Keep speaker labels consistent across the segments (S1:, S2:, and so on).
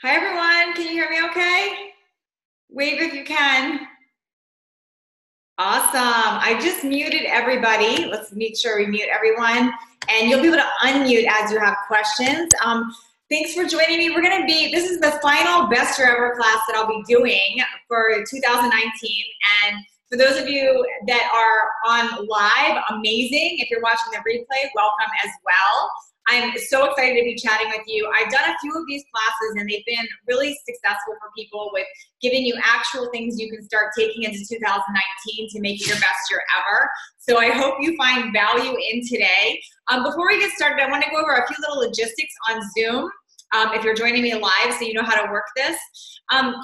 S1: Hi everyone, can you hear me okay? Wave if you can. Awesome. I just muted everybody. Let's make sure we mute everyone. And you'll be able to unmute as you have questions. Thanks for joining me. This is the final Best Year Ever class that I'll be doing for 2019. And for those of you that are on live, amazing. If you're watching the replay, welcome as well. I'm so excited to be chatting with you. I've done a few of these classes and they've been really successful for people with giving you actual things you can start taking into 2019 to make it your best year ever. So I hope you find value in today. Before we get started, I want to go over a few little logistics on Zoom. If you're joining me live, so you know how to work this.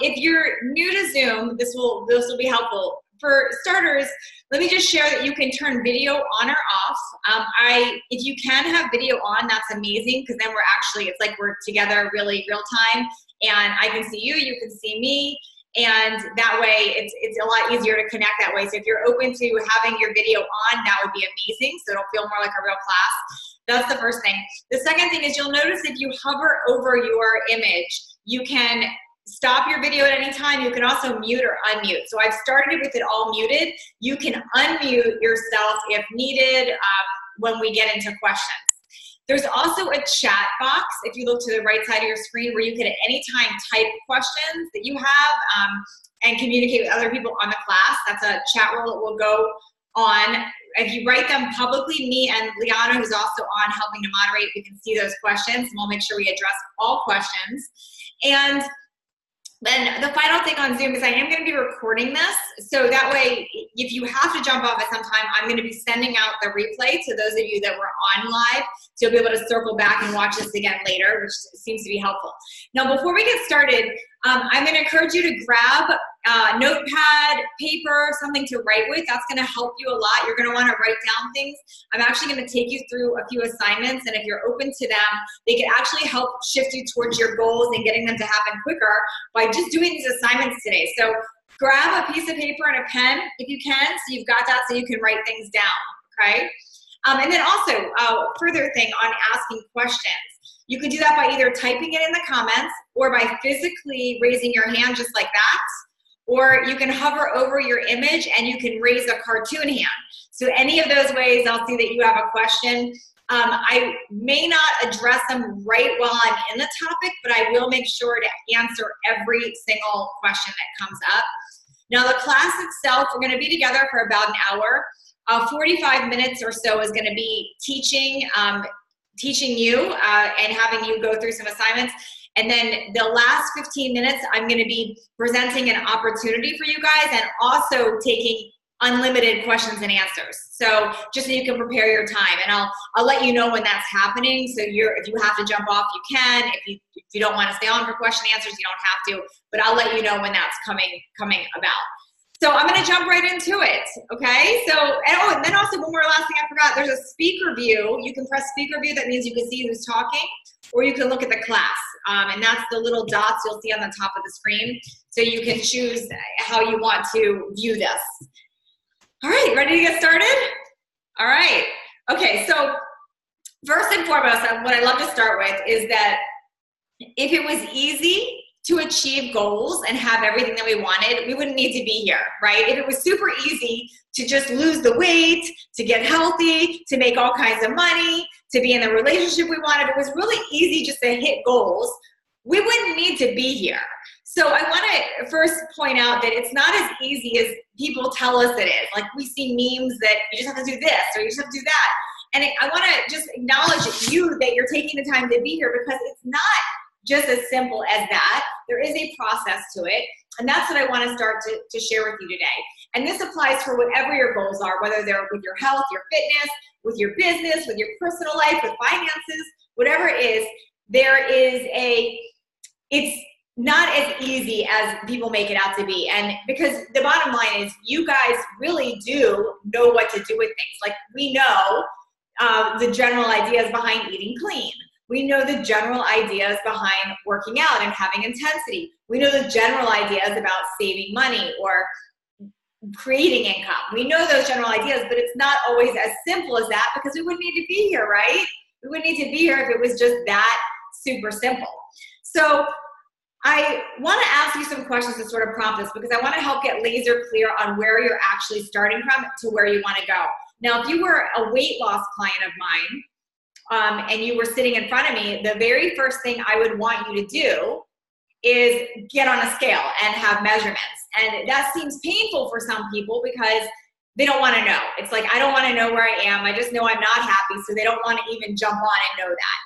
S1: If you're new to Zoom, this will be helpful. For starters, let me just share that you can turn video on or off. If you can have video on, that's amazing, because then it's like we're together really real time, and I can see you, you can see me, and that way it's a lot easier to connect that way. So if you're open to having your video on, that would be amazing, so it'll feel more like a real class. That's the first thing. The second thing is you'll notice if you hover over your image, you can stop your video at any time. You can also mute or unmute. So I've started with it all muted. You can unmute yourself if needed when we get into questions. There's also a chat box, if you look to the right side of your screen, where you can at any time type questions that you have and communicate with other people on the class. That's a chat roll that will go on. If you write them publicly, me and Liana, who's also on helping to moderate, we can see those questions, and we'll make sure we address all questions. And then the final thing on Zoom is I am going to be recording this, so that way if you have to jump off at some time, I'm going to be sending out the replay to those of you that were on live, so you'll be able to circle back and watch this again later, which seems to be helpful. Now, before we get started, I'm going to encourage you to grab a notepad, paper, something to write with. That's going to help you a lot. You're going to want to write down things. I'm actually going to take you through a few assignments, and if you're open to them, they can actually help shift you towards your goals and getting them to happen quicker by just doing these assignments today. So grab a piece of paper and a pen if you can, so you've got that so you can write things down, okay? And then also, further thing on asking questions. You can do that by either typing it in the comments or by physically raising your hand just like that, or you can hover over your image and you can raise a cartoon hand. So any of those ways, I'll see that you have a question. I may not address them right while I'm in the topic, but I will make sure to answer every single question that comes up. Now, the class itself, we're going to be together for about an hour. 45 minutes or so is going to be teaching you and having you go through some assignments. And then the last 15 minutes, I'm going to be presenting an opportunity for you guys and also taking unlimited questions and answers. So just so you can prepare your time, and I'll let you know when that's happening. So if you have to jump off, you can. If you don't want to stay on for question and answers, you don't have to. But I'll let you know when that's coming about. So I'm going to jump right into it, okay? And then also one more last thing I forgot. There's a speaker view. You can press speaker view. That means you can see who's talking, or you can look at the class. And that's the little dots you'll see on the top of the screen. So you can choose how you want to view this. All right, ready to get started? All right. Okay, so first and foremost, what I love to start with is that if it was easy to achieve goals and have everything that we wanted, we wouldn't need to be here, right? If it was super easy to just lose the weight, to get healthy, to make all kinds of money, to be in the relationship we wanted, if it was really easy just to hit goals, we wouldn't need to be here. So I want to first point out that it's not as easy as people tell us it is. Like, we see memes that you just have to do this or you just have to do that. And I want to just acknowledge you that you're taking the time to be here, because it's not just as simple as that. There is a process to it, and that's what I want to start to share with you today. And this applies for whatever your goals are, whether they're with your health, your fitness, with your business, with your personal life, with finances, whatever it is, it's not as easy as people make it out to be. And because the bottom line is, you guys really do know what to do with things. Like, we know the general ideas behind eating clean. We know the general ideas behind working out and having intensity. We know the general ideas about saving money or creating income. We know those general ideas, but it's not always as simple as that, because we wouldn't need to be here, right? We wouldn't need to be here if it was just that super simple. So I want to ask you some questions to sort of prompt this because I want to help get laser clear on where you're actually starting from to where you want to go. Now, if you were a weight loss client of mine and you were sitting in front of me, the very first thing I would want you to do is get on a scale and have measurements. And that seems painful for some people because they don't want to know. It's like, I don't want to know where I am. I just know I'm not happy, so they don't want to even jump on and know that.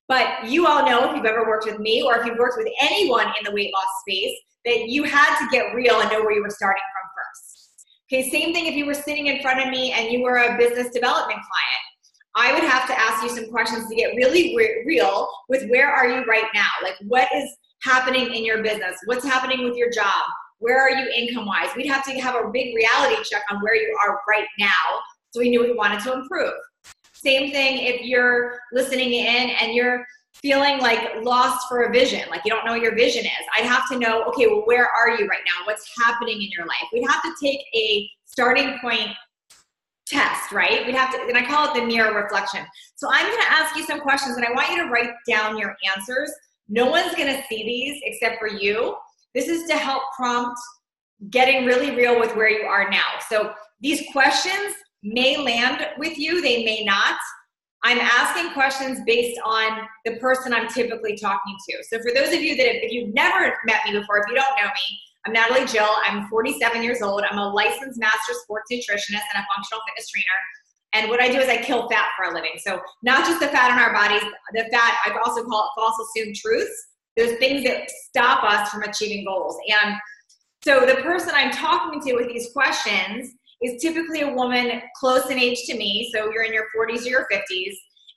S1: But you all know, if you've ever worked with me or if you've worked with anyone in the weight loss space, that you had to get real and know where you were starting from first. Okay, same thing if you were sitting in front of me and you were a business development client. I would have to ask you some questions to get really real with where are you right now? Like, what is happening in your business? What's happening with your job? Where are you income-wise? We'd have to have a big reality check on where you are right now so we knew we wanted to improve. Same thing if you're listening in and you're feeling like lost for a vision, like you don't know what your vision is. I'd have to know, okay, well, where are you right now? What's happening in your life? We'd have to take a starting point test, right? We'd have to, and I call it the mirror reflection. So I'm going to ask you some questions and I want you to write down your answers. No one's going to see these except for you. This is to help prompt getting really real with where you are now. So these questions may land with you, they may not. I'm asking questions based on the person I'm typically talking to. So for those of you that if you've never met me before, if you don't know me, I'm Natalie Jill. I'm 47 years old. I'm a licensed master sports nutritionist and a functional fitness trainer. And what I do is I kill fat for a living. So not just the fat in our bodies, the fat, I also call it false assumed truths, those things that stop us from achieving goals. And so the person I'm talking to with these questions is typically a woman close in age to me. So you're in your 40s or your 50s.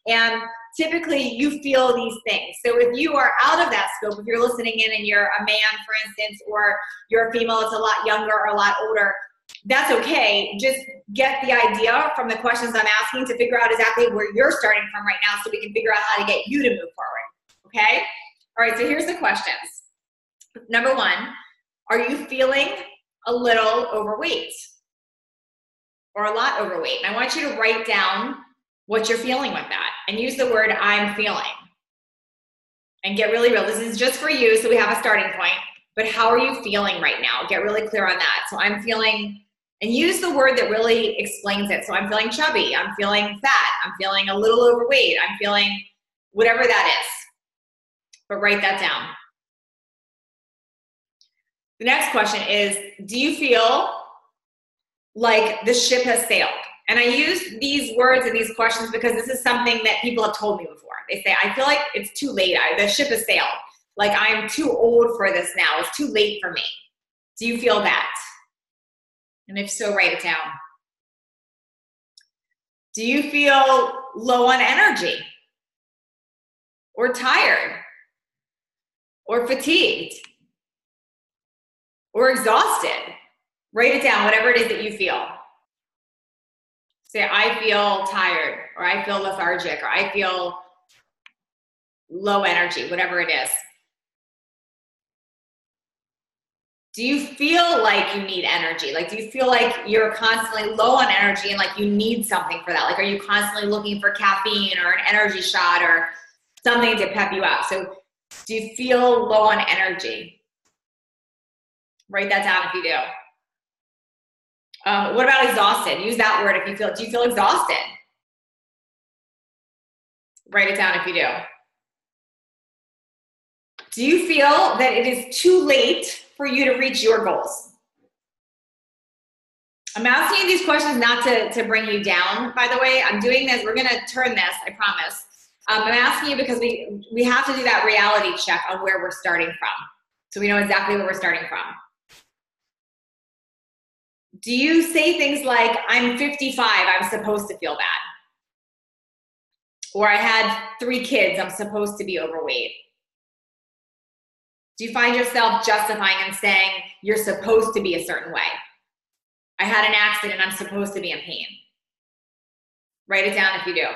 S1: And typically you feel these things. So if you are out of that scope, if you're listening in and you're a man, for instance, or you're a female that's a lot younger or a lot older, that's okay. Just get the idea from the questions I'm asking to figure out exactly where you're starting from right now so we can figure out how to get you to move forward, okay? All right, so here's the questions. Number one, are you feeling a little overweight or a lot overweight? And I want you to write down what you're feeling with that and use the word I'm feeling and get really real. This is just for you, so we have a starting point, but how are you feeling right now? Get really clear on that. So I'm feeling, and use the word that really explains it. So I'm feeling chubby, I'm feeling fat, I'm feeling a little overweight, I'm feeling whatever that is, but write that down. The next question is, do you feel like the ship has sailed? And I use these words and these questions because this is something that people have told me before. They say, I feel like it's too late. The ship has sailed. Like I'm too old for this now. It's too late for me. Do you feel that? And if so, write it down. Do you feel low on energy or tired or fatigued or exhausted? Write it down, whatever it is that you feel. Say, I feel tired, or I feel lethargic, or I feel low energy, whatever it is. Do you feel like you need energy? Like, do you feel like you're constantly low on energy and like you need something for that? Like, are you constantly looking for caffeine or an energy shot or something to pep you up? So do you feel low on energy? Write that down if you do. What about exhausted? Use that word if you feel, do you feel exhausted? Write it down if you do. Do you feel that it is too late for you to reach your goals? I'm asking you these questions not to bring you down, by the way. I'm doing this, we're gonna turn this, I promise. I'm asking you because we have to do that reality check on where we're starting from. So we know exactly where we're starting from. Do you say things like, I'm 55, I'm supposed to feel bad? Or I had 3 kids, I'm supposed to be overweight? Do you find yourself justifying and saying you're supposed to be a certain way? I had an accident, I'm supposed to be in pain. Write it down if you do.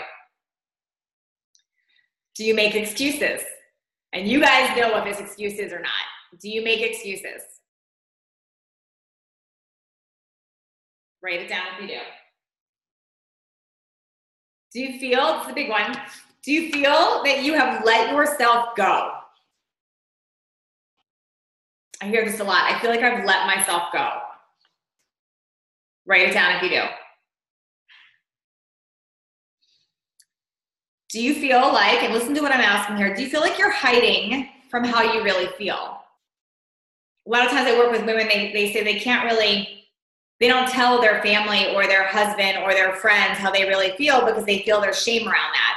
S1: Do you make excuses? And you guys know if it's excuses or not. Do you make excuses? Write it down if you do. Do you feel, this is a big one, do you feel that you have let yourself go? I hear this a lot. I feel like I've let myself go. Write it down if you do. Do you feel like, and listen to what I'm asking here, do you feel like you're hiding from how you really feel? A lot of times I work with women, they say they can't really, they don't tell their family or their husband or their friends how they really feel because they feel there's shame around that.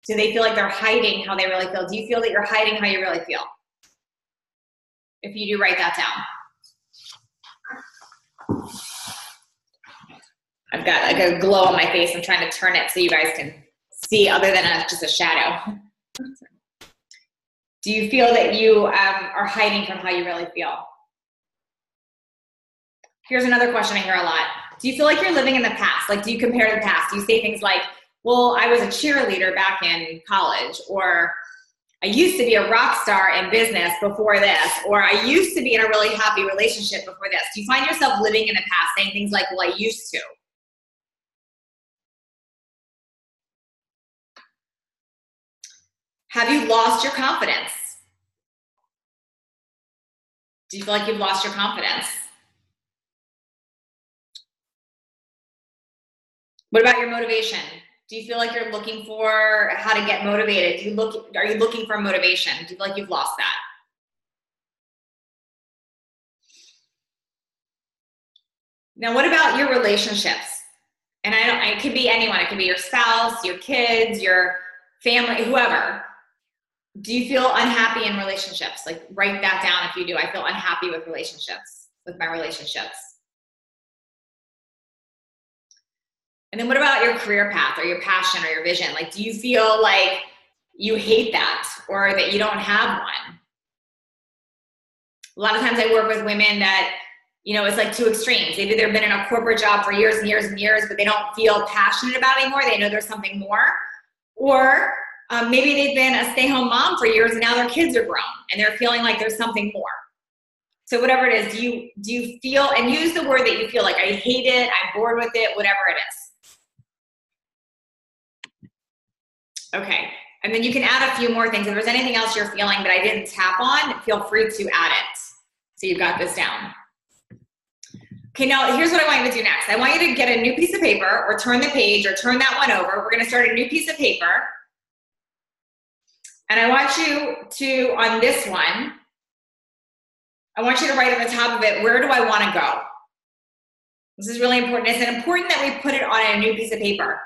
S1: So they feel like they're hiding how they really feel. Do you feel that you're hiding how you really feel? If you do, write that down. I've got like a glow on my face. I'm trying to turn it so you guys can see other than just a shadow. Do you feel that you are hiding from how you really feel? Here's another question I hear a lot. Do you feel like you're living in the past? Like, do you compare to the past? Do you say things like, well, I was a cheerleader back in college, or I used to be a rock star in business before this, or I used to be in a really happy relationship before this? Do you find yourself living in the past, saying things like, well, I used to? Have you lost your confidence? Do you feel like you've lost your confidence? What about your motivation? Do you feel like you're looking for how to get motivated? Are you looking for motivation? Do you feel like you've lost that? Now, what about your relationships? And it could be anyone. It could be your spouse, your kids, your family, whoever. Do you feel unhappy in relationships? Like, write that down if you do. I feel unhappy with relationships, with my relationships. And then what about your career path or your passion or your vision? Like, do you feel like you hate that or that you don't have one? A lot of times I work with women that, it's like two extremes. They've either been in a corporate job for years and years and years, but they don't feel passionate about it anymore. They know there's something more. Or maybe they've been a stay-home mom for years and now their kids are grown and they're feeling like there's something more. So whatever it is, do you feel, and use the word that you feel like, I hate it, I'm bored with it, whatever it is. Okay, and then you can add a few more things. If there's anything else you're feeling that I didn't tap on, feel free to add it. So you've got this down. Okay, now here's what I want you to do next. I want you to get a new piece of paper or turn the page or turn that one over. We're gonna start a new piece of paper. And I want you to, on this one, I want you to write on the top of it, where do I wanna go? This is really important. It's important that we put it on a new piece of paper.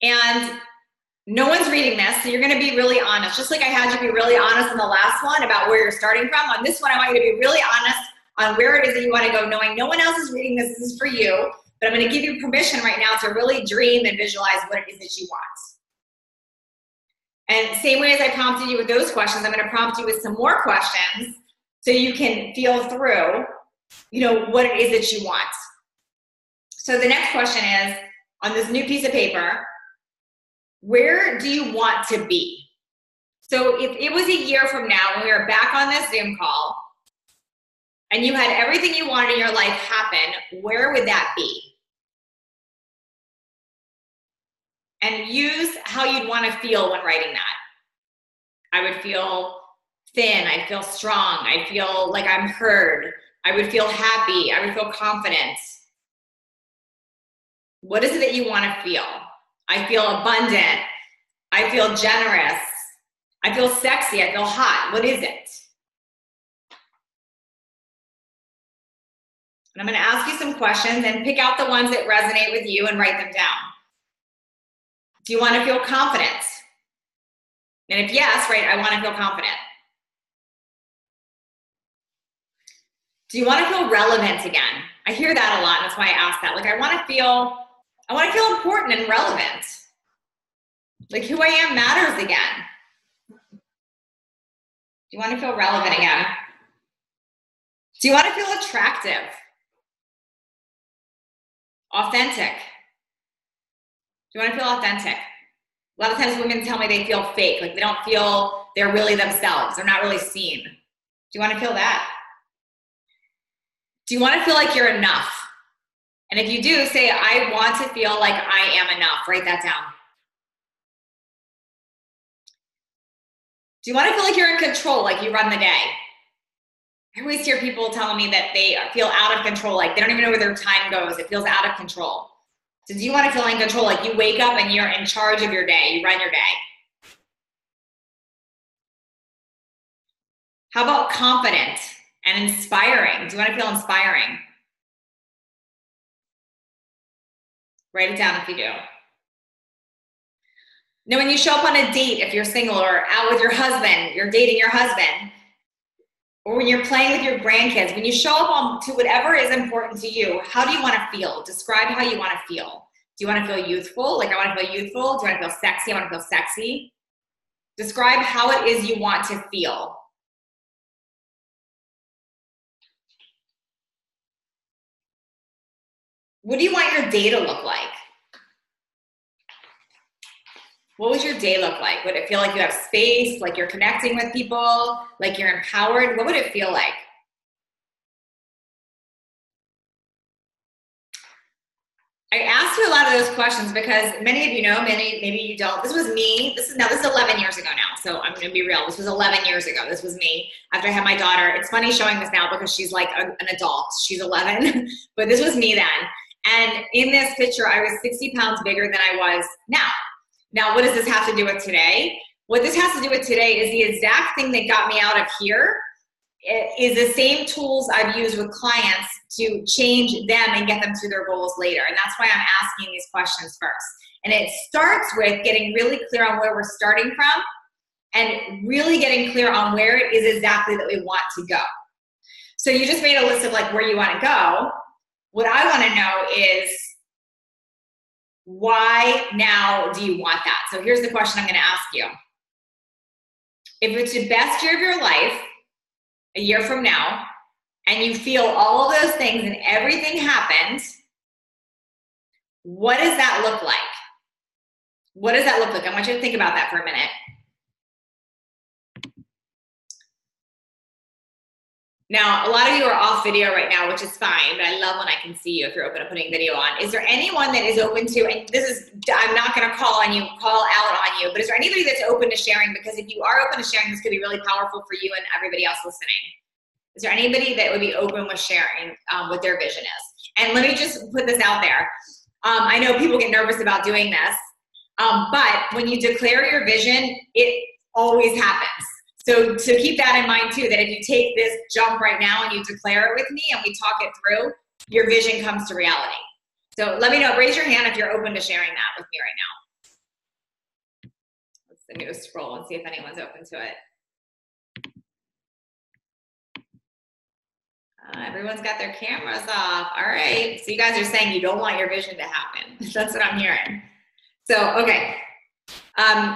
S1: And no one's reading this, so you're gonna be really honest. Just like I had you be really honest in the last one about where you're starting from, on this one I want you to be really honest on where it is that you wanna go, knowing no one else is reading this. This is for you, but I'm gonna give you permission right now to really dream and visualize what it is that you want. And same way as I prompted you with those questions, I'm gonna prompt you with some more questions so you can feel through, what it is that you want. So the next question is, on this new piece of paper, where do you want to be? So if it was a year from now when we were back on this Zoom call and you had everything you wanted in your life happen, where would that be? And use how you'd want to feel when writing that. I would feel thin, I'd feel strong, I'd feel like I'm heard, I would feel happy, I would feel confident. What is it that you want to feel? I feel abundant, I feel generous, I feel sexy, I feel hot. What is it? And I'm going to ask you some questions and pick out the ones that resonate with you and write them down. Do you want to feel confident? And if yes, right, I want to feel confident. Do you want to feel relevant again? I hear that a lot, and that's why I ask that. Like, I want to feel important and relevant. Like, who I am matters again. Do you want to feel relevant again? Do you want to feel attractive? Authentic? Do you want to feel authentic? A lot of times women tell me they feel fake, like they don't feel they're really themselves. They're not really seen. Do you want to feel that? Do you want to feel like you're enough? And if you do, say, I want to feel like I am enough. Write that down. Do you want to feel like you're in control, like you run the day? I always hear people telling me that they feel out of control, like they don't even know where their time goes. It feels out of control. So do you want to feel in control, like you wake up and you're in charge of your day, you run your day? How about confident and inspiring? Do you want to feel inspiring? Write it down if you do. Now, when you show up on a date, if you're single or out with your husband, you're dating your husband, or when you're playing with your grandkids, when you show up to whatever is important to you, how do you want to feel? Describe how you want to feel. Do you want to feel youthful? Like, I want to feel youthful. Do you want to feel sexy? I want to feel sexy. Describe how it is you want to feel. What do you want your day to look like? What would your day look like? Would it feel like you have space, like you're connecting with people, like you're empowered? What would it feel like? I asked you a lot of those questions because many of you know, maybe you don't. This was me. This is 11 years ago now, so I'm going to be real. This was 11 years ago. This was me after I had my daughter. It's funny showing this now because she's like an adult. She's 11, but this was me then. And in this picture, I was 60 pounds bigger than I was now. Now, what does this have to do with today? What this has to do with today is the exact thing that got me out of here. It is the same tools I've used with clients to change them and get them to their goals later. And that's why I'm asking these questions first. And it starts with getting really clear on where we're starting from and really getting clear on where it is exactly that we want to go. So you just made a list of like where you want to go. What I want to know is, why now do you want that? So here's the question I'm going to ask you. If it's the best year of your life, a year from now, and you feel all of those things and everything happened, what does that look like? What does that look like? I want you to think about that for a minute. Now, a lot of you are off video right now, which is fine, but I love when I can see you if you're open to putting video on. Is there anyone that is open to, and this is, I'm not gonna call out on you, but is there anybody that's open to sharing? Because if you are open to sharing, this could be really powerful for you and everybody else listening. Is there anybody that would be open with sharing what their vision is? And let me just put this out there. I know people get nervous about doing this, but when you declare your vision, it always happens. So keep that in mind too, that if you take this jump right now and you declare it with me and we talk it through, your vision comes to reality. So let me know, raise your hand if you're open to sharing that with me right now. Let's do a scroll and see if anyone's open to it. Everyone's got their cameras off. All right, so you guys are saying you don't want your vision to happen. That's what I'm hearing. So, okay.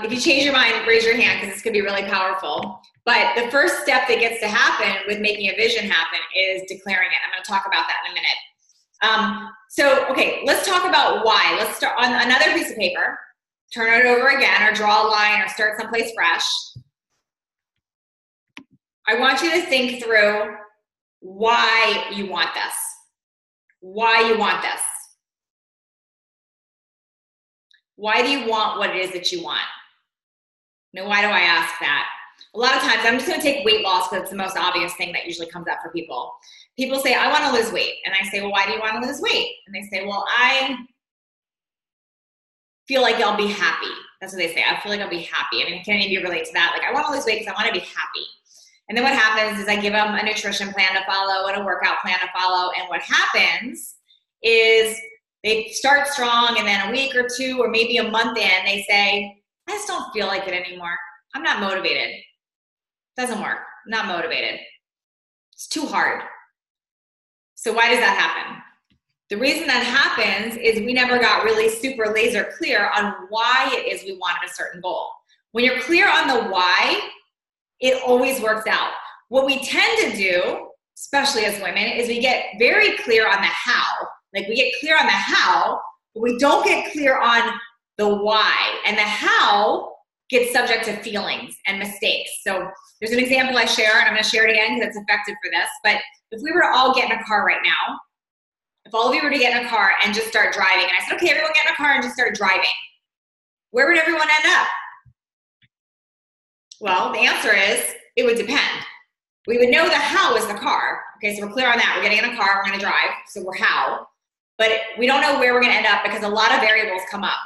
S1: If you change your mind, raise your hand because this could be really powerful. But the first step that gets to happen with making a vision happen is declaring it. I'm going to talk about that in a minute. So, okay, let's talk about why. Let's start on another piece of paper. Turn it over again or draw a line or start someplace fresh. I want you to think through why you want this. Why you want this. Why do you want what it is that you want? Now, why do I ask that? A lot of times, I'm just gonna take weight loss because it's the most obvious thing that usually comes up for people. People say, I wanna lose weight. And I say, well, why do you wanna lose weight? And they say, well, I feel like I'll be happy. That's what they say, I feel like I'll be happy. I mean, can any of you relate to that? Like, I wanna lose weight because I wanna be happy. And then what happens is I give them a nutrition plan to follow and a workout plan to follow. And what happens is they start strong and then a week or two or maybe a month in, they say, I just don't feel like it anymore. I'm not motivated. Doesn't work. I'm not motivated. It's too hard. So why does that happen? The reason that happens is we never got really super laser clear on why it is we wanted a certain goal. When you're clear on the why, it always works out. What we tend to do, especially as women, is we get very clear on the how. Like we get clear on the how, but we don't get clear on the why. And the how gets subject to feelings and mistakes. So there's an example I share, and I'm gonna share it again because it's effective for this. But if we were to all get in a car right now, if all of you were to get in a car and just start driving, and I said, okay, everyone get in a car and just start driving, where would everyone end up? Well, the answer is it would depend. We would know the how is the car. Okay, so we're clear on that. We're getting in a car, we're going to drive, so we're how. But we don't know where we're going to end up because a lot of variables come up.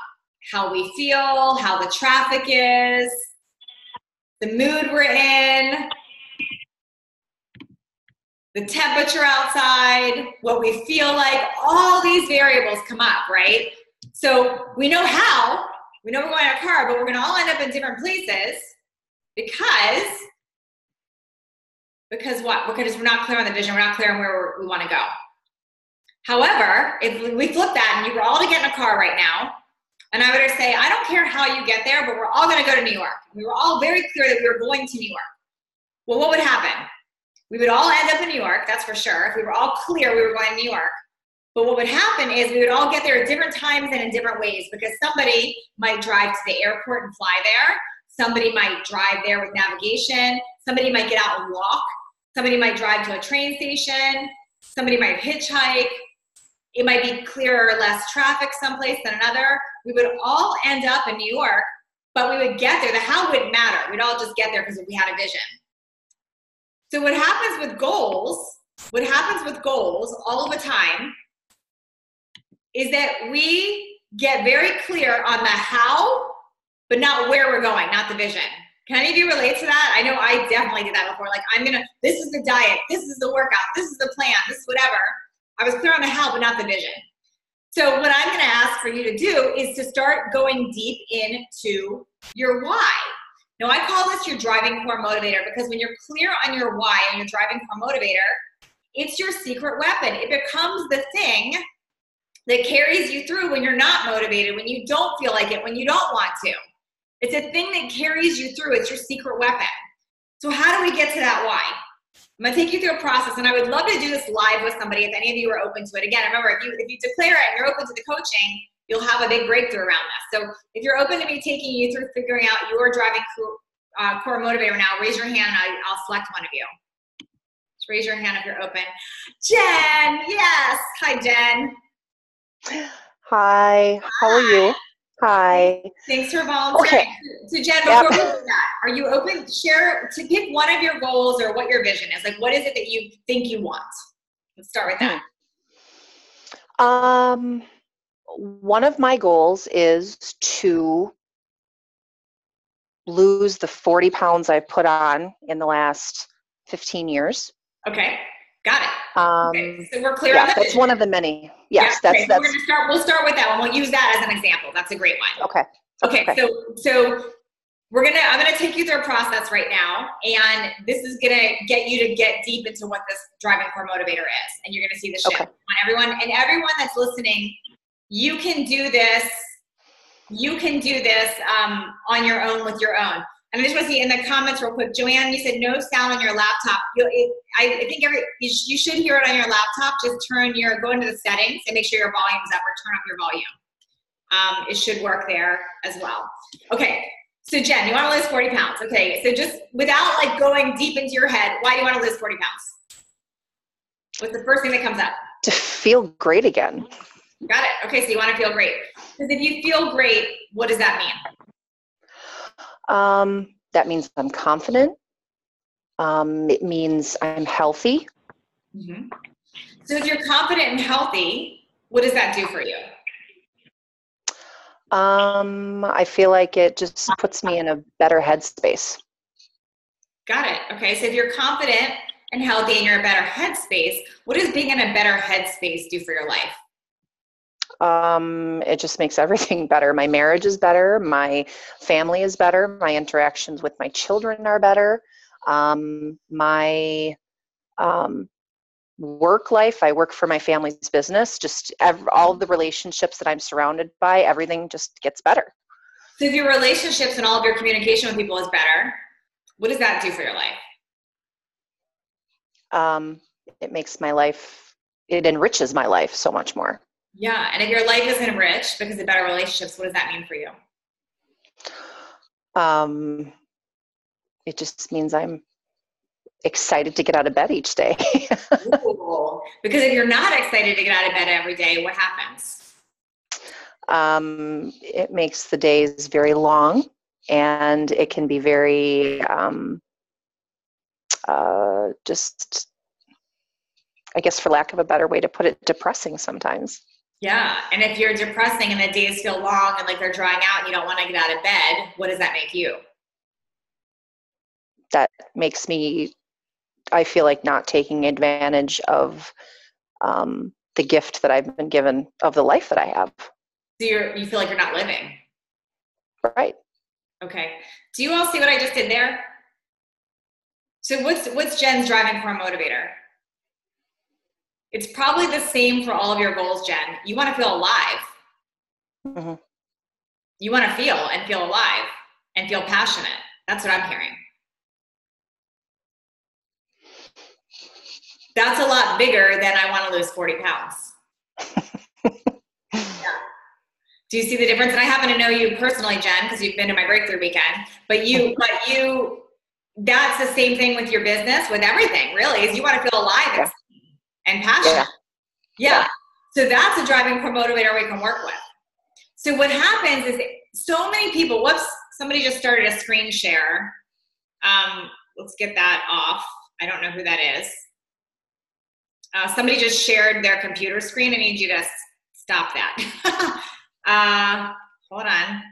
S1: How we feel, how the traffic is, the mood we're in, the temperature outside, what we feel like, all these variables come up, right? So we know how, we know we're going in a car, but we're going to all end up in different places because what? Because we're not clear on the vision, we're not clear on where we want to go. However, if we flip that and you were all to get in a car right now, and I would say, I don't care how you get there, but we're all going to go to New York. We were all very clear that we were going to New York. Well, what would happen? We would all end up in New York, that's for sure. If we were all clear we were going to New York. But what would happen is we would all get there at different times and in different ways because somebody might drive to the airport and fly there. Somebody might drive there with navigation. Somebody might get out and walk. Somebody might drive to a train station. Somebody might hitchhike. It might be clearer or less traffic someplace than another. We would all end up in New York, but we would get there. The how wouldn't matter. We'd all just get there because we had a vision. So what happens with goals all the time is that we get very clear on the how, but not where we're going, not the vision. Can any of you relate to that? I know I definitely did that before. Like, this is the diet, this is the workout, this is the plan, this is whatever. I was clear on the how, but not the vision. So what I'm gonna ask for you to do is to start going deep into your why. Now, I call this your driving core motivator because when you're clear on your why and your driving core motivator, it's your secret weapon. It becomes the thing that carries you through when you're not motivated, when you don't feel like it, when you don't want to. It's a thing that carries you through. It's your secret weapon. So how do we get to that why? I'm gonna take you through a process, and I would love to do this live with somebody if any of you are open to it. Again, remember, if you declare it and you're open to the coaching, you'll have a big breakthrough around this. So if you're open to me taking you through figuring out your driving core motivator now, raise your hand and I'll select one of you. Just raise your hand if you're open. Jen, yes. Hi, Jen.
S2: Hi, how are you? Hi.
S1: Thanks for volunteering.
S2: Okay.
S1: So Jen, before we do that, are you open to pick one of your goals or what your vision is? Like, what is it that you think you want? Let's start with that.
S2: One of my goals is to lose the 40 pounds I've put on in the last 15 years.
S1: Okay, got it. Okay, so we're clear on that.
S2: That's one of the many. Yes,
S1: yeah, okay. We'll start with that one. We'll use that as an example. That's a great one.
S2: Okay.
S1: So I'm gonna take you through a process right now, and this is gonna get you to get deep into what this driving core motivator is, and you're gonna see the shift.
S2: Okay.
S1: On everyone that's listening, you can do this. You can do this on your own with your own. And I just want to see in the comments real quick, Joanne, you said no sound on your laptop. I think you should hear it on your laptop. Just go into the settings and make sure your volume's up or turn up your volume. It should work there as well. Okay, so Jen, you want to lose 40 pounds. Okay, so just without like going deep into your head, why do you want to lose 40 pounds? What's the first thing that comes up?
S2: To feel great again.
S1: Got it. Okay, so you want to feel great. Because if you feel great, what does that mean?
S2: That means I'm confident. It means I'm healthy.
S1: Mm-hmm. So if you're confident and healthy, what does that do for you?
S2: I feel like it just puts me in a better headspace.
S1: Got it. Okay, so if you're confident and healthy and you're in a better headspace, what does being in a better headspace do for your life?
S2: It just makes everything better. My marriage is better. My family is better. My interactions with my children are better. My work life, I work for my family's business. Just all of the relationships that I'm surrounded by, everything just gets better.
S1: So if your relationships and all of your communication with people is better, what does that do for your life?
S2: It makes my life, it enriches my life so much more.
S1: Yeah, and if your life is enriched because of better relationships, what does that mean for you?
S2: It just means I'm excited to get out of bed each day.
S1: Ooh, because if you're not excited to get out of bed every day, what happens?
S2: It makes the days very long. and it can be very just, I guess for lack of a better way to put it, depressing sometimes.
S1: Yeah. And if you're depressing and the days feel long and like they're drawing out and you don't want to get out of bed, what does that make you?
S2: That makes me, I feel like, not taking advantage of the gift that I've been given of the life that I have.
S1: So you feel like you're not living.
S2: Right.
S1: Okay. Do you all see what I just did there? So what's Jen's driving core motivator? It's probably the same for all of your goals, Jen. You want to feel alive.
S2: Mm-hmm.
S1: You want to feel and feel alive and feel passionate. That's what I'm hearing. That's a lot bigger than I want to lose 40 pounds. Yeah. Do you see the difference? And I happen to know you personally, Jen, because you've been to my breakthrough weekend. But that's the same thing with your business, with everything, really, is you want to feel alive and passionate. Yeah. So that's a driving core motivator we can work with. So what happens is so many people, whoops, somebody just started a screen share. Let's get that off. I don't know who that is. Somebody just shared their computer screen. I need you to stop that. Hold on.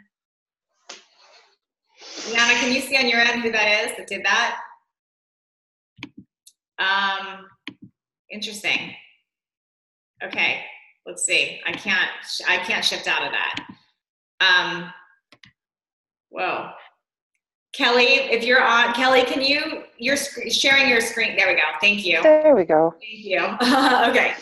S1: Yana, can you see on your end who that is that did that? Interesting. Okay, let's see. I can't shift out of that. Whoa. Kelly, if you're on, Kelly, you're sharing your screen. There we go. Thank you.
S2: There we go.
S1: Thank you. Okay.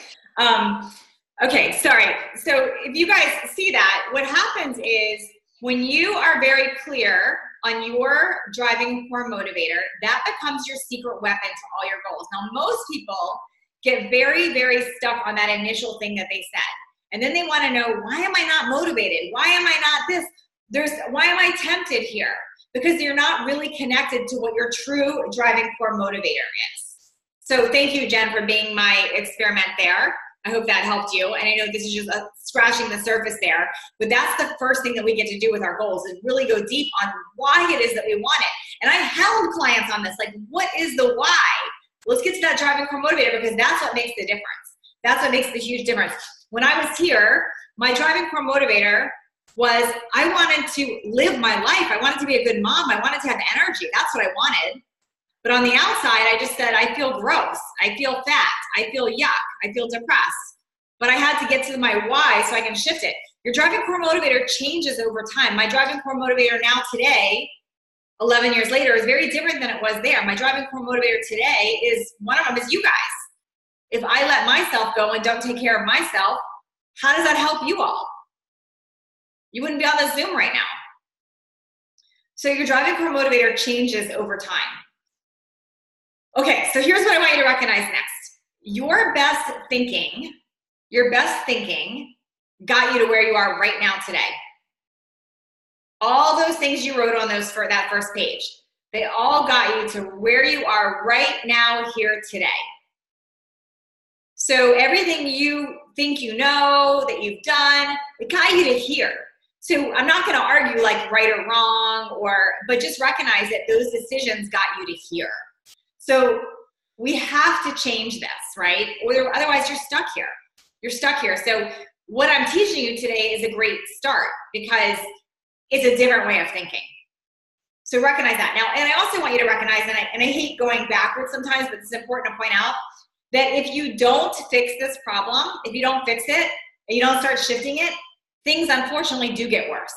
S1: Okay, sorry. So if you guys see that, what happens is when you are very clear on your driving core motivator, that becomes your secret weapon to all your goals. Now, most people get very, very stuck on that initial thing that they said. And then they want to know, why am I not motivated? Why am I not this? Why am I tempted here? Because you're not really connected to what your true driving core motivator is. So thank you, Jen, for being my experiment there. I hope that helped you. And I know this is just scratching the surface there, but that's the first thing that we get to do with our goals is really go deep on why it is that we want it. And I held clients on this, like, what is the why? Let's get to that driving core motivator because that's what makes the difference. That's what makes the huge difference. When I was here, my driving core motivator was I wanted to live my life. I wanted to be a good mom. I wanted to have energy. That's what I wanted. But on the outside, I just said, I feel gross. I feel fat. I feel yuck. I feel depressed. But I had to get to my why so I can shift it. Your driving core motivator changes over time. My driving core motivator now today, 11 years later, is very different than it was there. My driving core motivator today is, one of them is you guys. If I let myself go and don't take care of myself, how does that help you all? You wouldn't be on this Zoom right now. So your driving core motivator changes over time. Okay, so here's what I want you to recognize next. Your best thinking got you to where you are right now today. All those things you wrote on for that first page, they all got you to where you are right now here today. So everything you think you know, that you've done, it got you to here. So I'm not going to argue like right or wrong, but just recognize that those decisions got you to here. So we have to change this, right? Or otherwise you're stuck here. You're stuck here. So what I'm teaching you today is a great start because it's a different way of thinking. So recognize that. Now, and I also want you to recognize, and I hate going backwards sometimes, but it's important to point out that if you don't fix this problem, if you don't fix it, and you don't start shifting it, things unfortunately do get worse.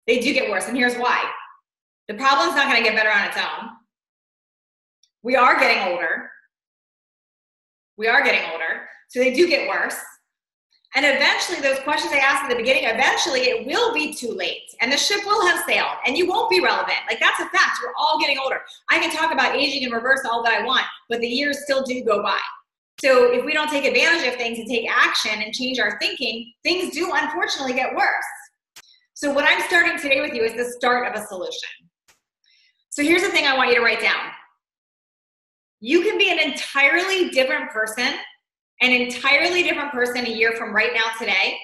S1: They do get worse, and here's why. The problem's not gonna get better on its own. We are getting older. So they do get worse. And eventually, those questions I asked at the beginning, eventually it will be too late. And the ship will have sailed. And you won't be relevant. Like, that's a fact. We're all getting older. I can talk about aging in reverse all that I want, but the years still do go by. So if we don't take advantage of things and take action and change our thinking, things do unfortunately get worse. So what I'm starting today with you is the start of a solution. So here's the thing I want you to write down. You can be an entirely different person a year from right now today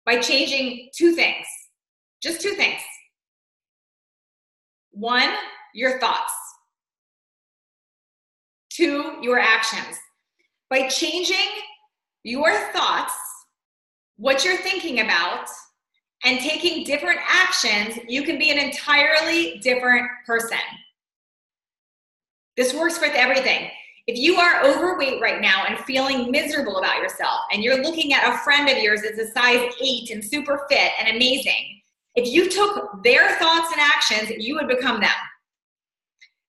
S1: by changing two things, just two things. 1, your thoughts. 2, your actions. By changing your thoughts, what you're thinking about, and taking different actions, you can be an entirely different person. This works with everything. If you are overweight right now and feeling miserable about yourself, and you're looking at a friend of yours that's a size 8 and super fit and amazing, if you took their thoughts and actions, you would become them.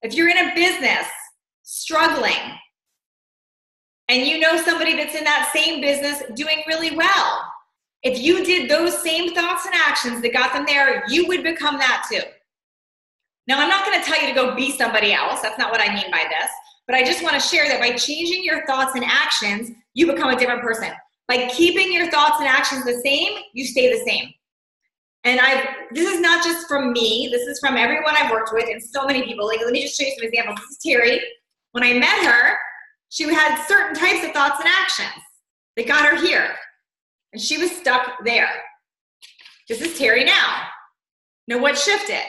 S1: If you're in a business struggling, and you know somebody that's in that same business doing really well, if you did those same thoughts and actions that got them there, you would become that too. Now, I'm not going to tell you to go be somebody else. That's not what I mean by this. But I just want to share that by changing your thoughts and actions, you become a different person. By keeping your thoughts and actions the same, you stay the same. And this is not just from me. This is from everyone I've worked with and so many people. Like, let me just show you some examples. This is Terry. When I met her, she had certain types of thoughts and actions that got her here. And she was stuck there. This is Terry now. Now, what shifted?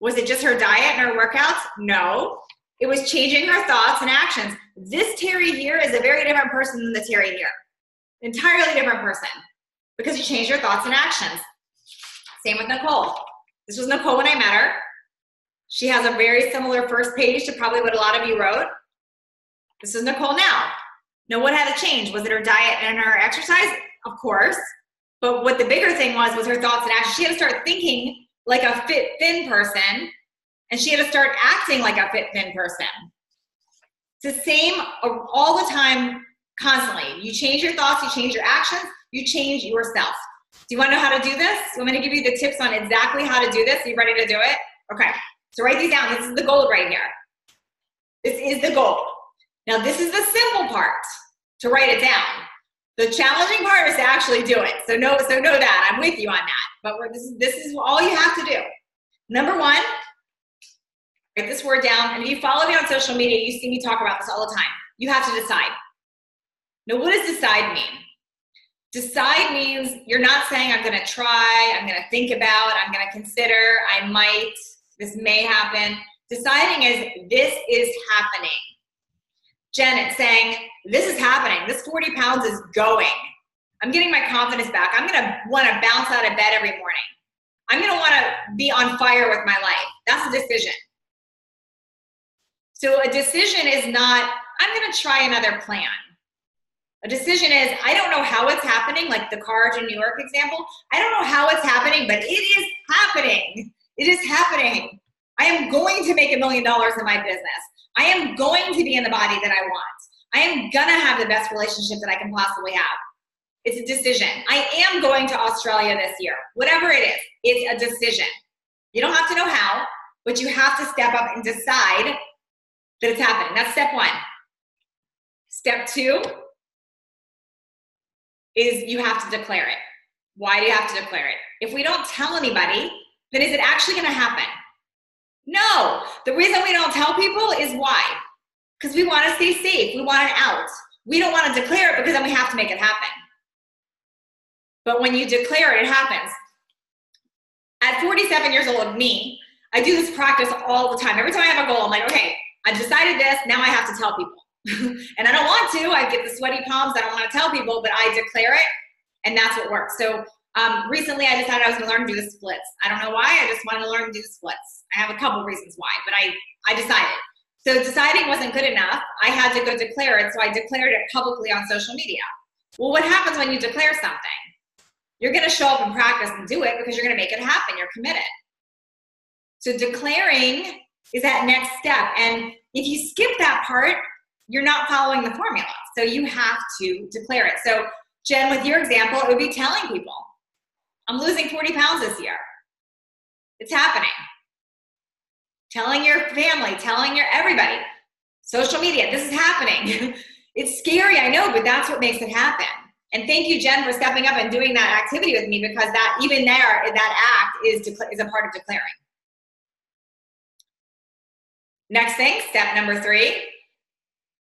S1: Was it just her diet and her workouts? No. It was changing her thoughts and actions. This Terry here is a very different person than the Terry here. Entirely different person. Because you changed your thoughts and actions. Same with Nicole. This was Nicole when I met her. She has a very similar first page to probably what a lot of you wrote. This is Nicole now. Now, what had to change? Was it her diet and her exercise? Of course. But what the bigger thing was her thoughts and actions. She had to start thinking like a fit, thin person, and she had to start acting like a fit, thin person. It's the same all the time, constantly. You change your thoughts, you change your actions, you change yourself. Do you want to know how to do this? You want me to give you the tips on exactly how to do this? Are you ready to do it? Okay, so write these down. This is the gold right here. This is the gold. Now, this is the simple part, to write it down. The challenging part is to actually do it. So know that. I'm with you on that. But this is all you have to do. Number 1, write this word down. And if you follow me on social media, you see me talk about this all the time. You have to decide. Now, what does decide mean? Decide means you're not saying I'm going to try, I'm going to think about, I'm going to consider, I might, this may happen. Deciding is this is happening. Jen, it's saying, this is happening. This 40 pounds is going. I'm getting my confidence back. I'm going to want to bounce out of bed every morning. I'm going to want to be on fire with my life. That's a decision. So a decision is not, I'm going to try another plan. A decision is, I don't know how it's happening, like the car to New York example. I don't know how it's happening, but it is happening. It is happening. I am going to make $1 million in my business. I am going to be in the body that I want. I am going to have the best relationship that I can possibly have. It's a decision. I am going to Australia this year. Whatever it is, it's a decision. You don't have to know how, but you have to step up and decide that it's happening. That's step 1. Step 2 is you have to declare it. Why do you have to declare it? If we don't tell anybody, then is it actually going to happen? No. The reason we don't tell people is why? Because we want to stay safe. We want an out. We don't want to declare it because then we have to make it happen. But when you declare it, it happens. At 47 years old, me, I do this practice all the time. Every time I have a goal, I'm like, okay, I decided this, now I have to tell people. And I don't want to. I get the sweaty palms. I don't want to tell people, but I declare it, and that's what works. So recently I decided I was going to learn to do the splits. I don't know why. I just wanted to learn to do the splits. I have a couple reasons why, but I decided. So deciding wasn't good enough. I had to go declare it, so I declared it publicly on social media. Well, what happens when you declare something? You're going to show up and practice and do it because you're going to make it happen. You're committed. So declaring is that next step. And if you skip that part, you're not following the formula. So you have to declare it. So Jen, with your example, it would be telling people, I'm losing 40 pounds this year. It's happening. Telling your family, telling your everybody. Social media, this is happening. It's scary, I know, but that's what makes it happen. And thank you, Jen, for stepping up and doing that activity with me, because that even there, that act is a part of declaring. Next thing, step number 3,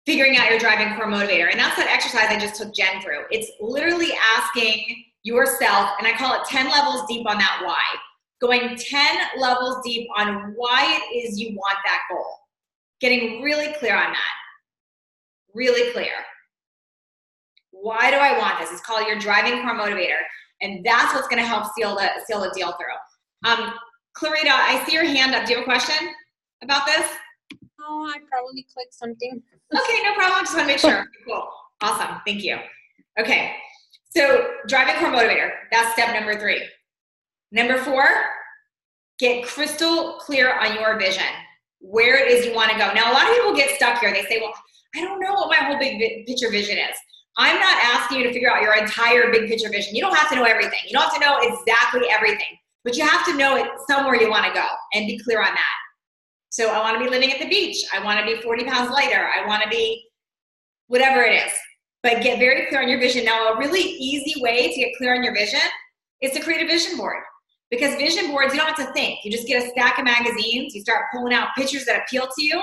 S1: figuring out your driving core motivator. And that's that exercise I just took Jen through. It's literally asking yourself, and I call it 10 levels deep on that why. going 10 levels deep on why it is you want that goal. Getting really clear on that. Really clear. Why do I want this? It's called your driving core motivator. And that's what's going to help seal the deal through. Clarita, I see your hand up. Do you have a question about this?
S3: Oh, I probably clicked something.
S1: Okay, no problem. Just want to make sure. Cool. Awesome. Thank you. Okay. So driving core motivator. That's step number 3. Number 4, get crystal clear on your vision. Where it is you want to go. Now, a lot of people get stuck here. They say, well, I don't know what my whole big picture vision is. I'm not asking you to figure out your entire big picture vision. You don't have to know everything. You don't have to know exactly everything. But you have to know it somewhere you want to go and be clear on that. So I want to be living at the beach. I want to be 40 pounds lighter. I want to be whatever it is. But get very clear on your vision. Now, a really easy way to get clear on your vision is to create a vision board. Because vision boards, you don't have to think. You just get a stack of magazines. You start pulling out pictures that appeal to you.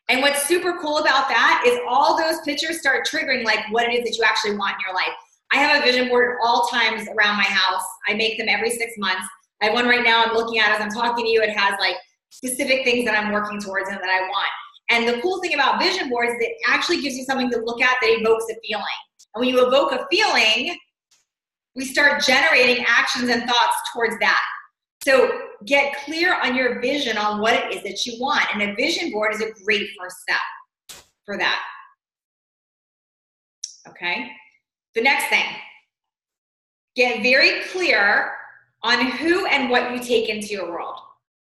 S1: And what's super cool about that is all those pictures start triggering like what it is that you actually want in your life. I have a vision board at all times around my house. I make them every 6 months. I have one right now I'm looking at as I'm talking to you. It has like specific things that I'm working towards and that I want. And the cool thing about vision boards is it actually gives you something to look at that evokes a feeling. And when you evoke a feeling, we start generating actions and thoughts towards that. So get clear on your vision on what it is that you want. And a vision board is a great first step for that. Okay? The next thing, get very clear on who and what you take into your world.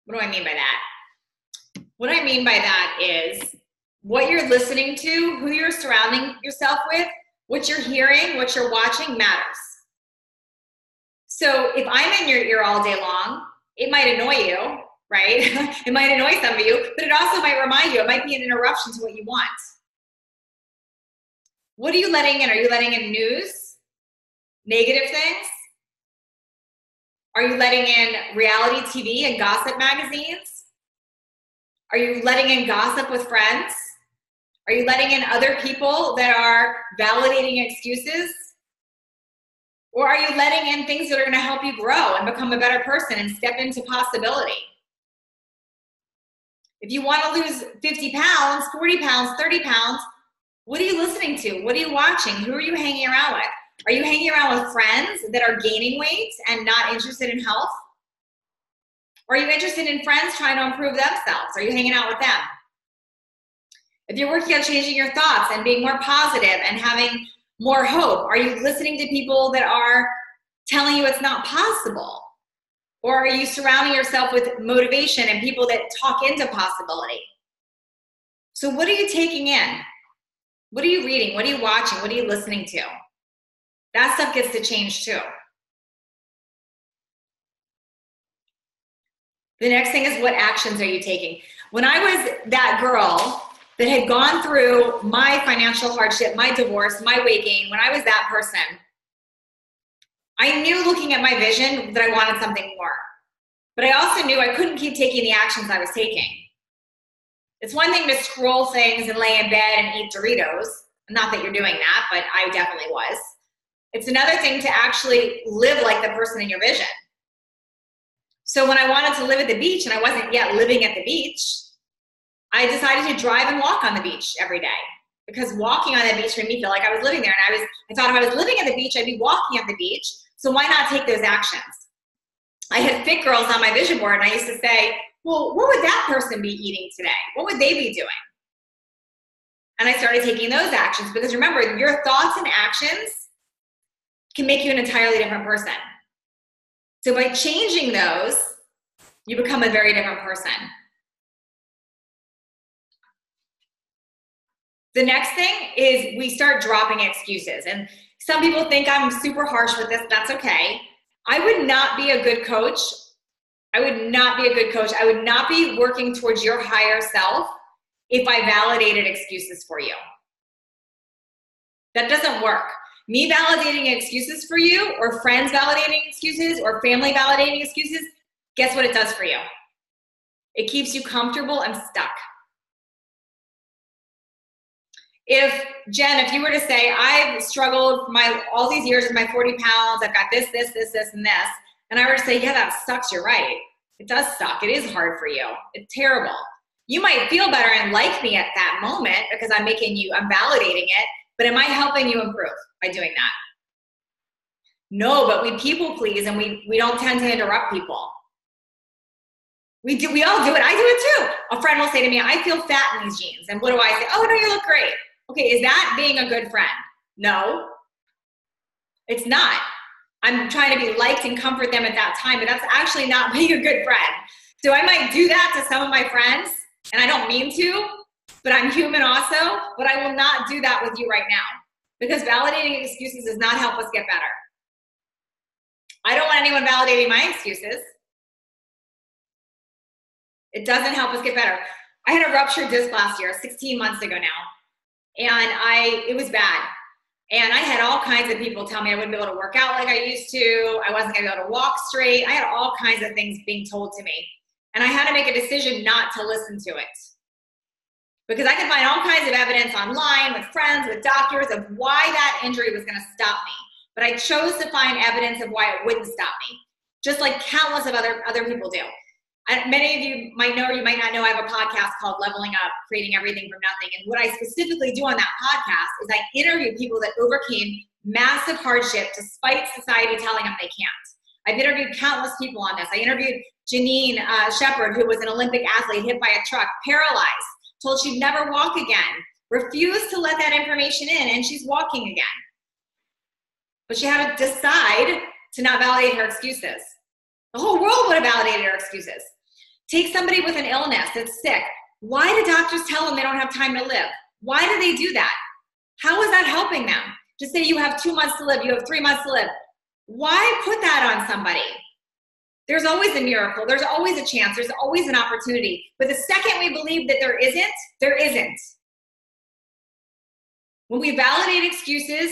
S1: What do I mean by that? What I mean by that is what you're listening to, who you're surrounding yourself with, what you're hearing, what you're watching matters. So if I'm in your ear all day long, it might annoy you, right? It might annoy some of you, but it also might remind you. It might be an interruption to what you want. What are you letting in? Are you letting in news? Negative things? Are you letting in reality TV and gossip magazines? Are you letting in gossip with friends? Are you letting in other people that are validating excuses? Or are you letting in things that are going to help you grow and become a better person and step into possibility? If you want to lose 50 pounds, 40 pounds, 30 pounds, what are you listening to? What are you watching? Who are you hanging around with? Are you hanging around with friends that are gaining weight and not interested in health? Or are you interested in friends trying to improve themselves? Are you hanging out with them? If you're working on changing your thoughts and being more positive and having more hope, are you listening to people that are telling you it's not possible? Or are you surrounding yourself with motivation and people that talk into possibility? So what are you taking in? What are you reading? What are you watching? What are you listening to? That stuff gets to change too. The next thing is, what actions are you taking? When I was that girl that had gone through my financial hardship, my divorce, my weight gain, when I was that person, I knew looking at my vision that I wanted something more. But I also knew I couldn't keep taking the actions I was taking. It's one thing to scroll things and lay in bed and eat Doritos. Not that you're doing that, but I definitely was. It's another thing to actually live like the person in your vision. So when I wanted to live at the beach and I wasn't yet living at the beach, I decided to drive and walk on the beach every day, because walking on the beach made me feel like I was living there. And I thought if I was living at the beach, I'd be walking at the beach. So why not take those actions? I had fit girls on my vision board, and I used to say, well, what would that person be eating today? What would they be doing? And I started taking those actions, because remember, your thoughts and actions can make you an entirely different person. So by changing those, you become a very different person. The next thing is we start dropping excuses. And some people think I'm super harsh with this. That's okay. I would not be a good coach. I would not be a good coach. I would not be working towards your higher self if I validated excuses for you. That doesn't work. Me validating excuses for you, or friends validating excuses, or family validating excuses, guess what it does for you? It keeps you comfortable and stuck. Jen, if you were to say, I've struggled all these years with my 40 pounds, I've got this, and this, and I were to say, yeah, that sucks, you're right. It does suck. It is hard for you. It's terrible. You might feel better and like me at that moment because I'm validating it, but am I helping you improve by doing that? No, but we people please and we don't tend to interrupt people. We all do it. I do it too. A friend will say to me, I feel fat in these jeans. And what do I say? Oh, no, you look great. Okay, is that being a good friend? No, it's not. I'm trying to be liked and comfort them at that time, but that's actually not being a good friend. So I might do that to some of my friends, and I don't mean to, but I'm human also, but I will not do that with you right now because validating excuses does not help us get better. I don't want anyone validating my excuses. It doesn't help us get better. I had a ruptured disc last year, 16 months ago now, and it was bad. And I had all kinds of people tell me I wouldn't be able to work out like I used to. I wasn't gonna be able to walk straight. I had all kinds of things being told to me. And I had to make a decision not to listen to it. Because I could find all kinds of evidence online with friends, with doctors of why that injury was gonna stop me. But I chose to find evidence of why it wouldn't stop me, just like countless of other people do. Many of you might know or you might not know I have a podcast called Leveling Up, Creating Everything from Nothing. And what I specifically do on that podcast is I interview people that overcame massive hardship despite society telling them they can't. I've interviewed countless people on this. I interviewed Janine Shepherd, who was an Olympic athlete hit by a truck, paralyzed, told she'd never walk again, refused to let that information in, and she's walking again. But she had to decide to not validate her excuses. The whole world would have validated her excuses. Take somebody with an illness that's sick. Why do doctors tell them they don't have time to live? Why do they do that? How is that helping them? To say you have 2 months to live, you have 3 months to live. Why put that on somebody? There's always a miracle. There's always a chance. There's always an opportunity. But the second we believe that there isn't, there isn't. When we validate excuses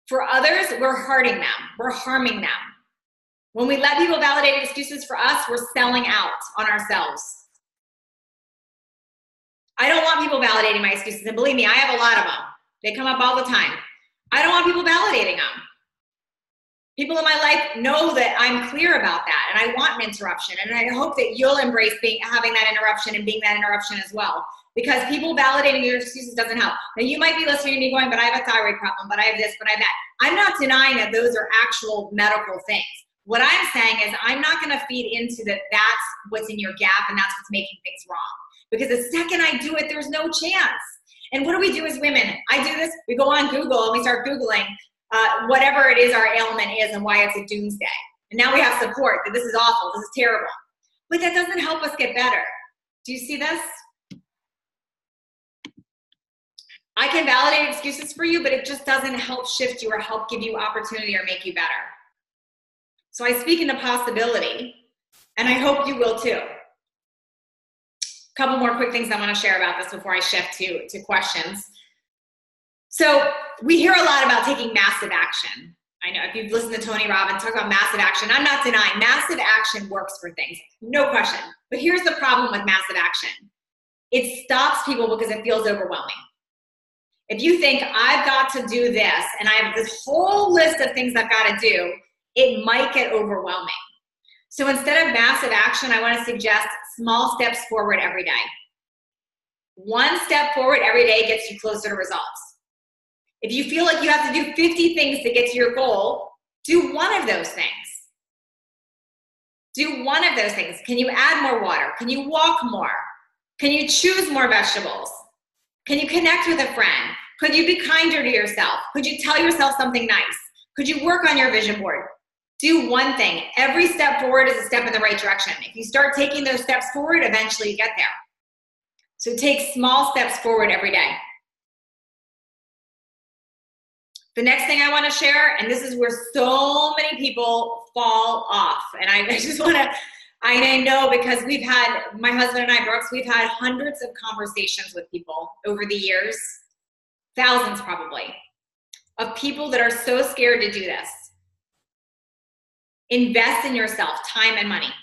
S1: for others, we're hurting them. We're harming them. When we let people validate excuses for us, we're selling out on ourselves. I don't want people validating my excuses. And believe me, I have a lot of them. They come up all the time. I don't want people validating them. People in my life know that I'm clear about that and I want an interruption. And I hope that you'll embrace having that interruption and being that interruption as well. Because people validating your excuses doesn't help. Now you might be listening to me going, but I have a thyroid problem, but I have this, but I have that. I'm not denying that those are actual medical things. What I'm saying is I'm not going to feed into that's what's in your gap and that's what's making things wrong. Because the second I do it, there's no chance. And what do we do as women? I do this, we go on Google and we start Googling whatever it is our ailment is and why it's a doomsday. And now we have support that this is awful, this is terrible. But that doesn't help us get better. Do you see this? I can validate excuses for you, but it just doesn't help shift you or help give you opportunity or make you better. So I speak into possibility, and I hope you will too. A couple more quick things I want to share about this before I shift to questions. So we hear a lot about taking massive action. I know if you've listened to Tony Robbins talk about massive action, I'm not denying massive action works for things, no question. But here's the problem with massive action. It stops people because it feels overwhelming. If you think I've got to do this and I have this whole list of things I've got to do, it might get overwhelming. So instead of massive action, I want to suggest small steps forward every day. One step forward every day gets you closer to results. If you feel like you have to do 50 things to get to your goal, do one of those things. Do one of those things. Can you add more water? Can you walk more? Can you choose more vegetables? Can you connect with a friend? Could you be kinder to yourself? Could you tell yourself something nice? Could you work on your vision board? Do one thing. Every step forward is a step in the right direction. If you start taking those steps forward, eventually you get there. So take small steps forward every day. The next thing I want to share, and this is where so many people fall off, and I just want to, I know because we've had, my husband and I, Brooks, we've had hundreds of conversations with people over the years, thousands probably, of people that are so scared to do this. Invest in yourself, time and money.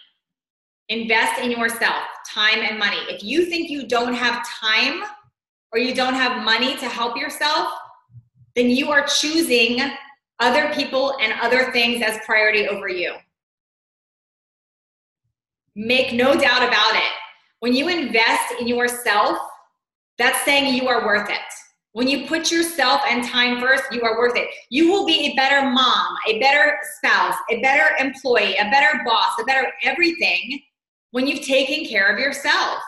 S1: Invest in yourself, time and money. If you think you don't have time or you don't have money to help yourself, then you are choosing other people and other things as priority over you. Make no doubt about it. When you invest in yourself, that's saying you are worth it. When you put yourself and time first, you are worth it. You will be a better mom, a better spouse, a better employee, a better boss, a better everything when you've taken care of yourself.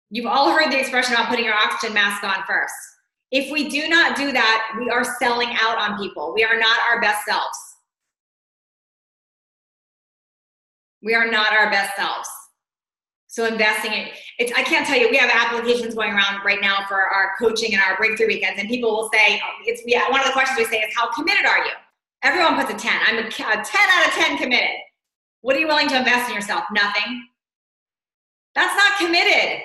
S1: You've all heard the expression about putting your oxygen mask on first. If we do not do that, we are selling out on people. We are not our best selves. We are not our best selves. So investing in it, I can't tell you, we have applications going around right now for our coaching and our breakthrough weekends, and people will say, one of the questions we say is, how committed are you? Everyone puts a 10. I'm a 10 out of 10 committed. What are you willing to invest in yourself? Nothing. That's not committed.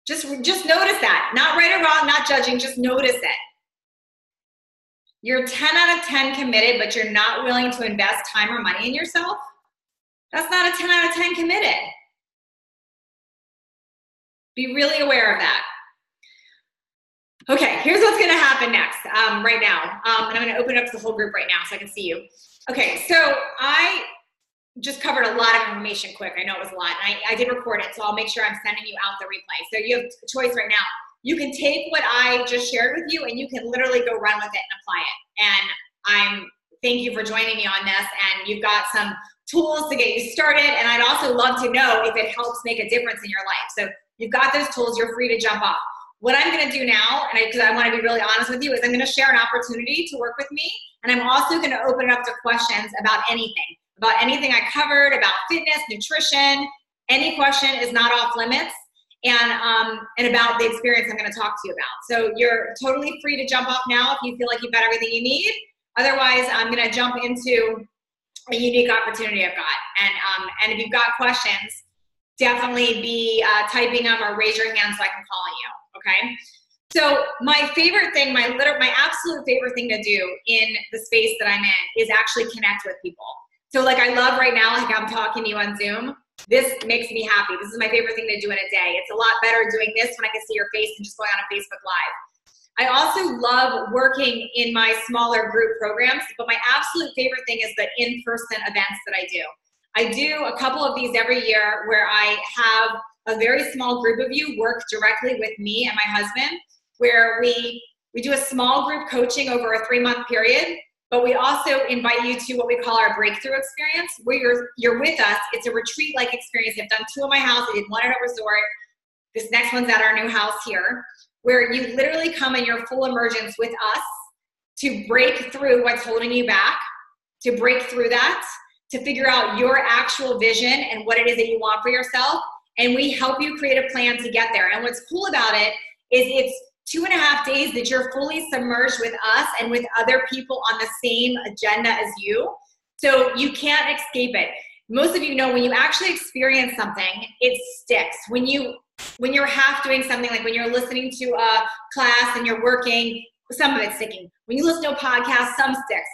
S1: Just notice that. Not right or wrong, not judging, just notice it. You're 10 out of 10 committed, but you're not willing to invest time or money in yourself? That's not a 10 out of 10 committed. Be really aware of that. Okay, here's what's gonna happen next, right now. And I'm gonna open it up to the whole group right now so I can see you. Okay, so I just covered a lot of information quick. I know it was a lot, and I did record it, so I'll make sure I'm sending you out the replay. So you have a choice right now. You can take what I just shared with you, and you can literally go run with it and apply it. And thank you for joining me on this, and you've got some tools to get you started, and I'd also love to know if it helps make a difference in your life. So you've got those tools, you're free to jump off. What I'm gonna do now, and because I wanna be really honest with you, is I'm gonna share an opportunity to work with me, and I'm also gonna open it up to questions about anything I covered, about fitness, nutrition. Any question is not off limits, and about the experience I'm gonna talk to you about. So you're totally free to jump off now if you feel like you've got everything you need. Otherwise, I'm gonna jump into a unique opportunity I've got. And if you've got questions, definitely be typing them or raise your hand so I can call on you, okay? So my favorite thing, my absolute favorite thing to do in the space that I'm in is actually connect with people. So like I love right now, like I'm talking to you on Zoom. This makes me happy. This is my favorite thing to do in a day. It's a lot better doing this when I can see your face than just going on a Facebook Live. I also love working in my smaller group programs, but my absolute favorite thing is the in-person events that I do. I do a couple of these every year where I have a very small group of you work directly with me and my husband, where we do a small group coaching over a 3-month period, but we also invite you to what we call our breakthrough experience, where you're with us. It's a retreat-like experience. I've done 2 at my house. I did 1 at a resort. This next one's at our new house here, where you literally come in your full emergence with us to break through what's holding you back, to break through that, to figure out your actual vision and what it is that you want for yourself. And we help you create a plan to get there. And what's cool about it is it's 2.5 days that you're fully submerged with us and with other people on the same agenda as you. So you can't escape it. Most of you know when you actually experience something, it sticks. When you're half doing something, like when you're listening to a class and you're working, some of it's sticking. When you listen to a podcast, some sticks.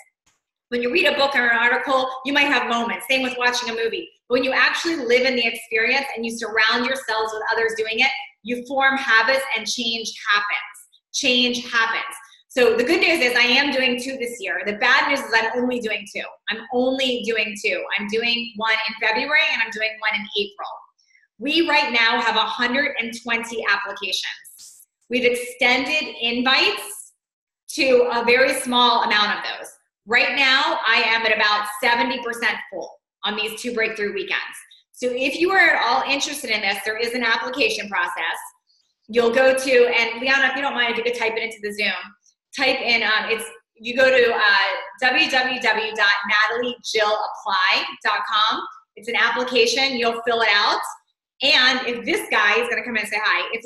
S1: When you read a book or an article, you might have moments. Same with watching a movie. But when you actually live in the experience and you surround yourselves with others doing it, you form habits and change happens. Change happens. So the good news is I am doing 2 this year. The bad news is I'm only doing 2. I'm only doing 2. I'm doing 1 in February and I'm doing 1 in April. We right now have 120 applications. We've extended invites to a very small amount of those. Right now, I am at about 70% full on these 2 breakthrough weekends. So if you are at all interested in this, there is an application process. You'll go to, and Liana, if you don't mind, if you could type it into the Zoom, type in, you go to www.nataliejillapply.com. It's an application, you'll fill it out. And if this guy is gonna come in and say hi, if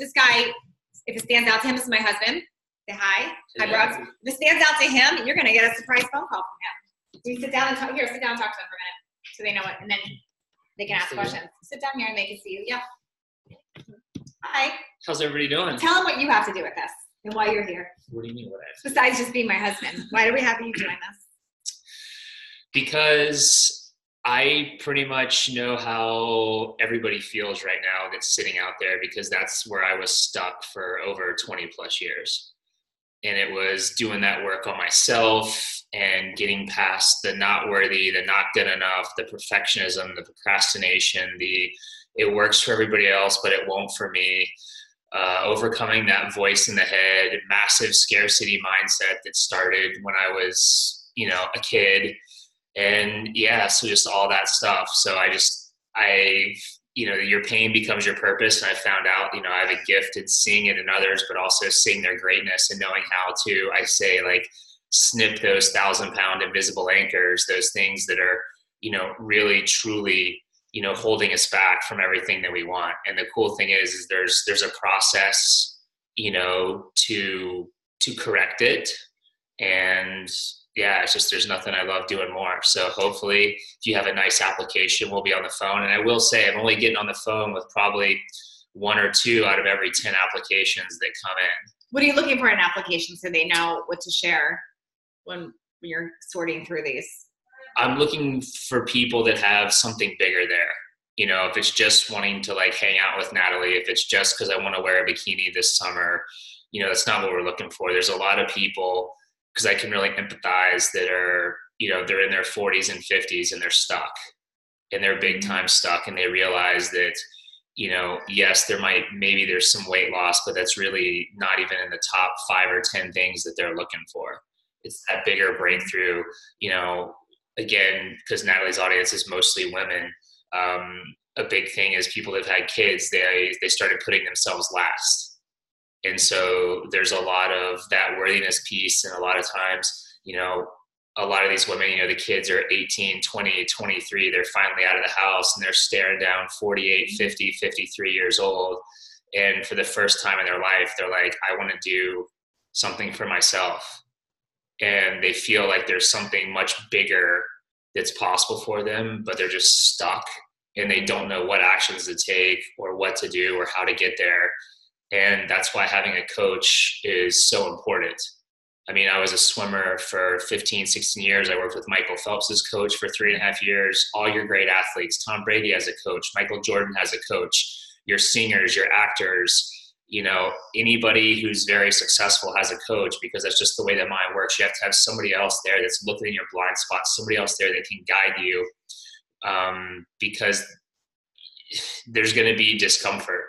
S1: it stands out to him, this is my husband, say hi. Hi, Brooks. If it stands out to him, you're gonna get a surprise phone call from him. So you sit down and talk, sit down and talk to them for a minute so they know it, and then they can ask questions. Sit down here and they can see you. Yeah. Hi.
S4: How's everybody doing?
S1: Tell them what you have to do with this and why you're here.
S4: What do you mean what I have to do?
S1: Besides just being my husband. Why do we have you join us?
S4: Because I pretty much know how everybody feels right now that's sitting out there, because that's where I was stuck for over 20 plus years. And it was doing that work on myself and getting past the not worthy, the not good enough, the perfectionism, the procrastination, it works for everybody else, but it won't for me. Overcoming that voice in the head, massive scarcity mindset that started when I was, a kid. And yeah, so just all that stuff. So your pain becomes your purpose. And I found out, I have a gift in seeing it in others, but also seeing their greatness and knowing how to, I say, like, snip those 1,000-pound invisible anchors, those things that are, really, truly, holding us back from everything that we want. And the cool thing is there's a process, to correct it. And yeah, it's just, there's nothing I love doing more. So hopefully if you have a nice application, we'll be on the phone. And I will say, I'm only getting on the phone with probably 1 or 2 out of every 10 applications that come in.
S1: What are you looking for in an application so they know what to share when you're sorting through these?
S4: I'm looking for people that have something bigger there. If it's just wanting to like hang out with Natalie, if it's just because I want to wear a bikini this summer, that's not what we're looking for. There's a lot of people, because I can really empathize, that are, they're in their 40s and 50s and they're stuck, and they're big time stuck. And they realize that, yes, maybe there's some weight loss, but that's really not even in the top 5 or 10 things that they're looking for. It's that bigger breakthrough, again, because Natalie's audience is mostly women. A big thing is people that have had kids, they started putting themselves last. And so there's a lot of that worthiness piece. And a lot of times, a lot of these women, the kids are 18, 20, 23, they're finally out of the house and they're staring down 48, 50, 53 years old. And for the first time in their life, they're like, I want to do something for myself. And they feel like there's something much bigger that's possible for them, but they're just stuck and they don't know what actions to take or what to do or how to get there. And that's why having a coach is so important. I mean, I was a swimmer for 15, 16 years. I worked with Michael Phelps' coach for 3.5 years. All your great athletes, Tom Brady has a coach, Michael Jordan has a coach, your singers, your actors, anybody who's very successful has a coach, because that's just the way that mind works. You have to have somebody else there that's looking in your blind spots, somebody else there that can guide you, because there's going to be discomfort.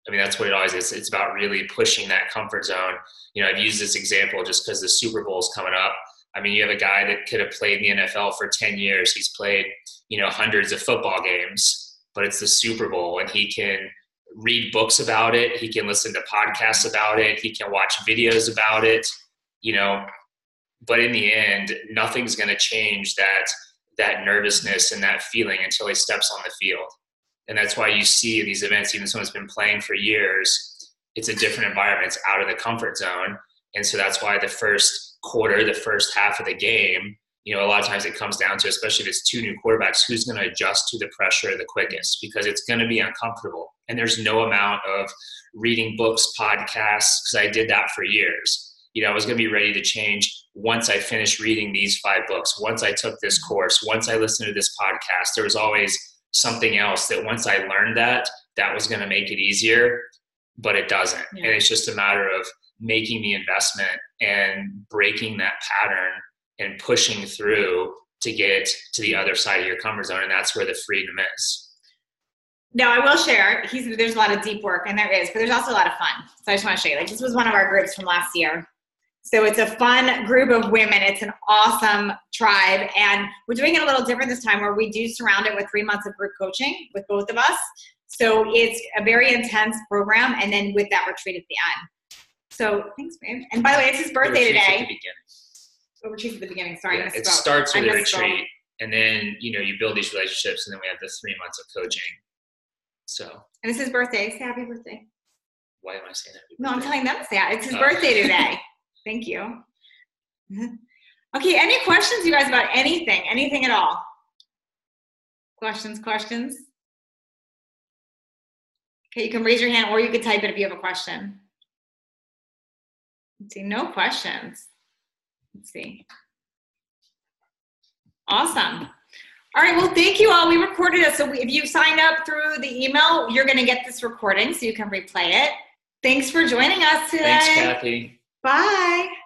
S4: I mean, that's what it always is. It's about really pushing that comfort zone. I've used this example just because the Super Bowl is coming up. I mean, you have a guy that could have played in the NFL for 10 years. He's played, hundreds of football games, but it's the Super Bowl, and he can read books about it. He can listen to podcasts about it. He can watch videos about it, but in the end, nothing's going to change that nervousness and that feeling until he steps on the field. And that's why you see in these events, even someone's been playing for years, it's a different environment. It's out of the comfort zone. And so that's why the first quarter, the first half of the game, a lot of times it comes down to, especially if it's 2 new quarterbacks, who's going to adjust to the pressure the quickest, because it's going to be uncomfortable. And there's no amount of reading books, podcasts, because I did that for years. I was going to be ready to change once I finished reading these 5 books, once I took this course, once I listened to this podcast. There was always something else that once I learned that was going to make it easier, but it doesn't. Yeah. And it's just a matter of making the investment and breaking that pattern and pushing through to get to the other side of your comfort zone. And that's where the freedom is.
S1: Now, I will share, there's a lot of deep work, and there is, but there's also a lot of fun. So I just want to show you, this was one of our groups from last year. So it's a fun group of women. It's an awesome tribe. And we're doing it a little different this time, where we do surround it with 3 months of group coaching with both of us. So it's a very intense program, and then with that retreat at the end. So thanks, babe. And by the way, it's his birthday today. Retreat at the beginning. Sorry,
S4: yeah, it starts with a retreat, and then you build these relationships, and then we have the 3 months of coaching. So. And
S1: it's his birthday. Say happy birthday.
S4: Why am I saying happy birthday?
S1: No, I'm telling them to say that. It's his birthday today. Thank you. Okay, any questions, you guys, about anything at all? Questions? Okay, you can raise your hand, or you can type it if you have a question. Let's see, no questions. Let's see. Awesome. All right, well, thank you all. We recorded it, so if you signed up through the email, you're going to get this recording so you can replay it. Thanks for joining us today.
S4: Thanks, Kathy.
S1: Bye.